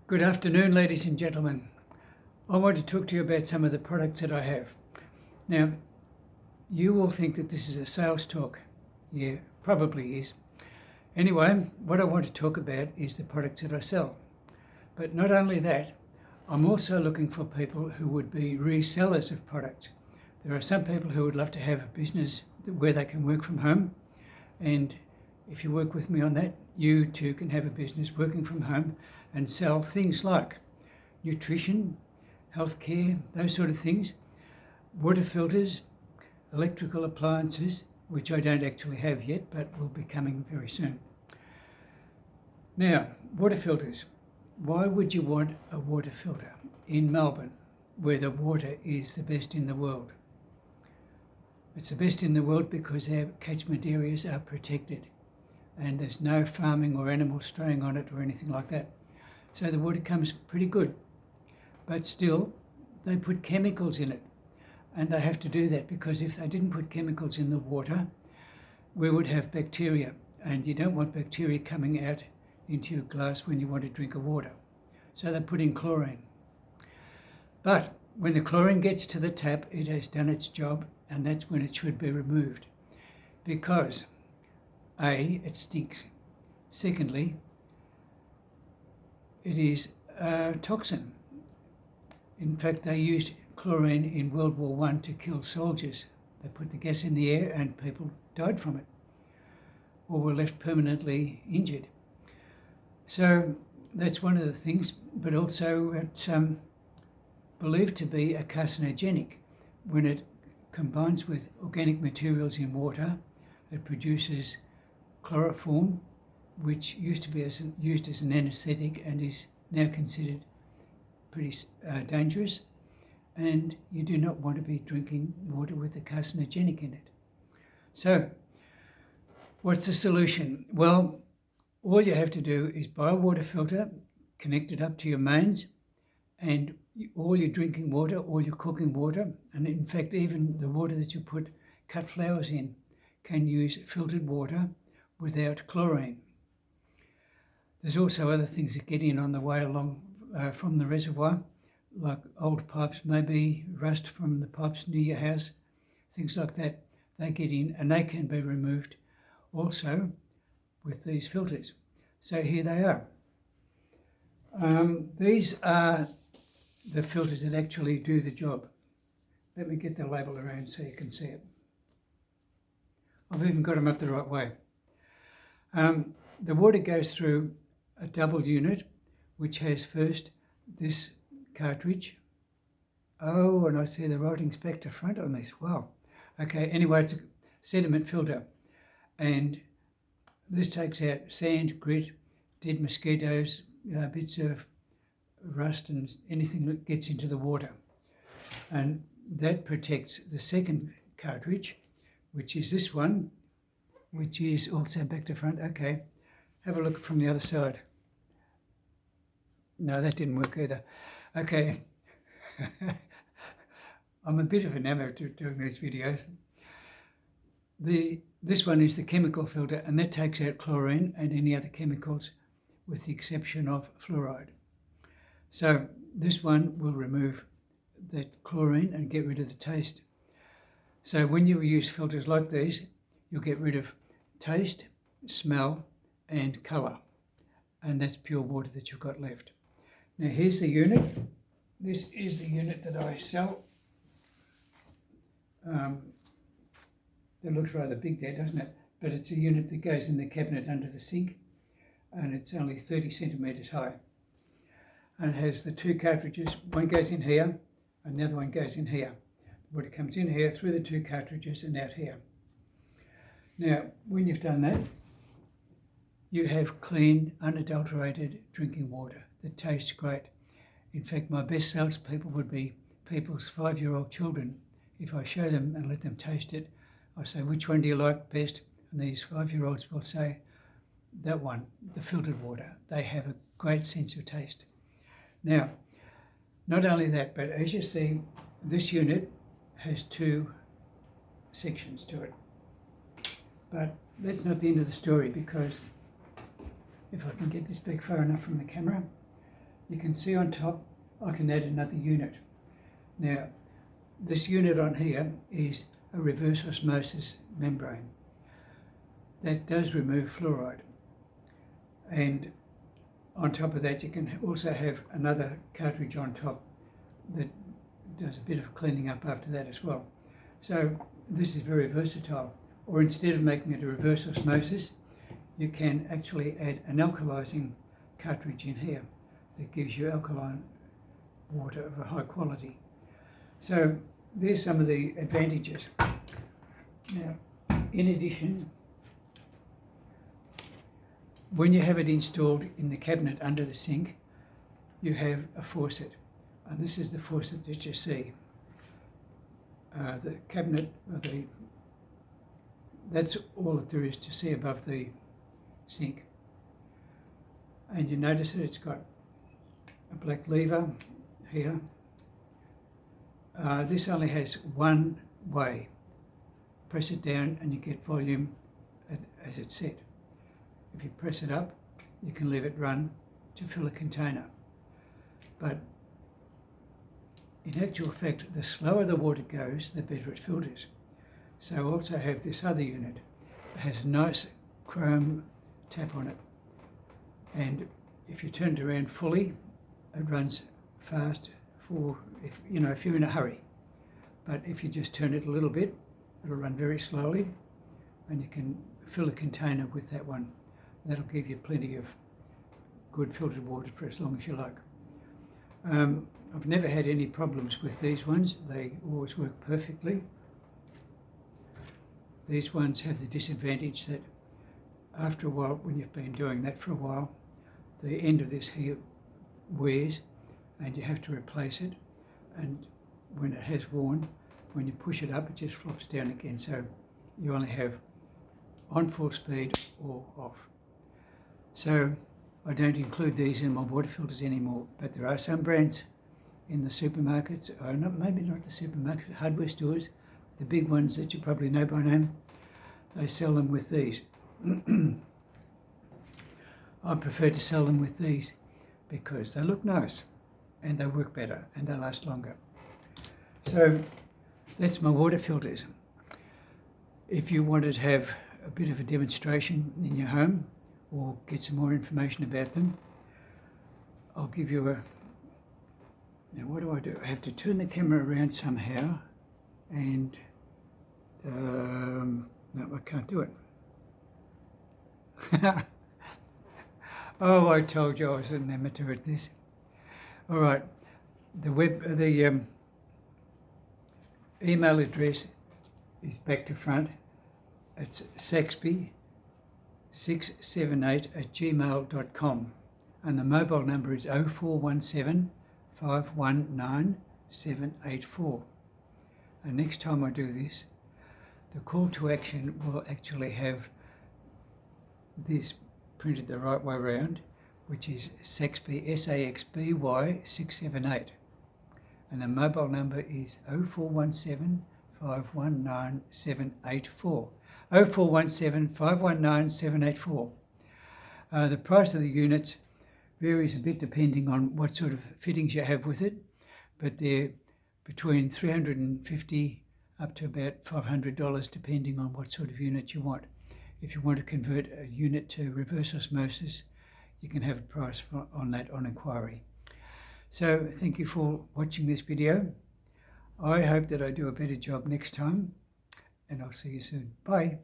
Good afternoon, ladies and gentlemen. I want to talk to you about some of the products that I have. Now, you will think that this is a sales talk. Yeah, probably is. Anyway, what I want to talk about is the products that I sell. But not only that, I'm also looking for people who would be resellers of products. There are some people who would love to have a business where they can work from home, and if you work with me on that, you too can have a business working from home and sell things like nutrition, healthcare, those sort of things, water filters, electrical appliances, which I don't actually have yet, but will be coming very soon. Now, water filters. Why would you want a water filter in Melbourne, where the water is the best in the world? It's the best in the world because our catchment areas are protected and there's no farming or animals straying on it or anything like that. So the water comes pretty good. But still, they put chemicals in it. And they have to do that because if they didn't put chemicals in the water, we would have bacteria. And you don't want bacteria coming out into your glass when you want to drink of water. So they put in chlorine. But when the chlorine gets to the tap, it has done its job, and that's when it should be removed. Because A, it stinks. Secondly, it is a toxin. In fact, they used chlorine in World War I to kill soldiers. They put the gas in the air and people died from it or were left permanently injured. So that's one of the things, but also it's believed to be a carcinogenic. When it combines with organic materials in water, it produces chloroform, which used to be used as an anaesthetic and is now considered pretty dangerous. And you do not want to be drinking water with a carcinogenic in it. So, what's the solution? Well, all you have to do is buy a water filter, connect it up to your mains, and all your drinking water, all your cooking water, and in fact even the water that you put cut flowers in, can use filtered water without chlorine. There's also other things that get in on the way along from the reservoir, like old pipes, maybe rust from the pipes near your house, things like that. They get in and they can be removed also with these filters. So here they are. These are the filters that actually do the job. Let me get the label around so you can see it. I've even got them up the right way. The water goes through a double unit, which has first this cartridge. Oh, and I see the writing's back to front on this. Wow. Okay, anyway, it's a sediment filter. And this takes out sand, grit, dead mosquitoes, bits of rust and anything that gets into the water. And that protects the second cartridge, which is this one, which is also back to front. Okay, have a look from the other side. No, that didn't work either. Okay. I'm a bit of an amateur doing these videos. This one is the chemical filter, and that takes out chlorine and any other chemicals with the exception of fluoride. So this one will remove that chlorine and get rid of the taste. So when you use filters like these, you'll get rid of taste, smell and colour, and that's pure water that you've got left. Now here's the unit. This is the unit that I sell. It looks rather big there, doesn't it? But it's a unit that goes in the cabinet under the sink, and it's only 30 centimetres high. And it has the two cartridges. One goes in here, and the other one goes in here. The water comes in here through the two cartridges and out here. Now, when you've done that, you have clean, unadulterated drinking water that tastes great. In fact, my best salespeople would be people's 5-year-old children. If I show them and let them taste it, I say, which one do you like best? And these 5-year-olds will say, that one, the filtered water. They have a great sense of taste. Now, not only that, but as you see, this unit has two sections to it. But that's not the end of the story, because if I can get this back far enough from the camera, you can see on top I can add another unit. Now this unit on here is a reverse osmosis membrane that does remove fluoride, and on top of that you can also have another cartridge on top that does a bit of cleaning up after that as well. So this is very versatile. Or instead of making it a reverse osmosis, you can actually add an alkalizing cartridge in here that gives you alkaline water of a high quality. So there's some of the advantages. Now, in addition, when you have it installed in the cabinet under the sink, you have a faucet, and this is the faucet that you see. The cabinet, that's all that there is to see above the sink. And you notice that it's got a black lever here. This only has one way. Press it down and you get volume as it's set. If you press it up, you can leave it run to fill a container. But in actual fact, the slower the water goes, the better it filters. So I also have this other unit. It has a nice chrome tap on it. And if you turn it around fully, it runs fast if you're in a hurry. But if you just turn it a little bit, it'll run very slowly, and you can fill a container with that one. That'll give you plenty of good filtered water for as long as you like. I've never had any problems with these ones. They always work perfectly. These ones have the disadvantage that after a while, when you've been doing that for a while, the end of this here wears and you have to replace it. And when it has worn, when you push it up, it just flops down again. So you only have on full speed or off. So I don't include these in my water filters anymore, but there are some brands in the supermarkets, or maybe not the supermarkets, hardware stores, the big ones that you probably know by name, they sell them with these. I prefer to sell them with these because they look nice and they work better and they last longer. So that's my water filters. If you wanted to have a bit of a demonstration in your home or get some more information about them, I'll give you a... Now what do? I have to turn the camera around somehow, and no, I can't do it. Oh, I told you I was an amateur at this. All right, the email address is back to front. It's saxby678@gmail.com, and the mobile number is 0417 519 784. And next time I do this, the call to action will actually have this printed the right way around, which is Saxby, SAXBY 678. And the mobile number is 0417 519 784. 0417 519 784. The price of the units varies a bit depending on what sort of fittings you have with it, but they're between $350 up to about $500 depending on what sort of unit you want. If you want to convert a unit to reverse osmosis, you can have a price on that on inquiry. So thank you for watching this video. I hope that I do a better job next time, and I'll see you soon. Bye.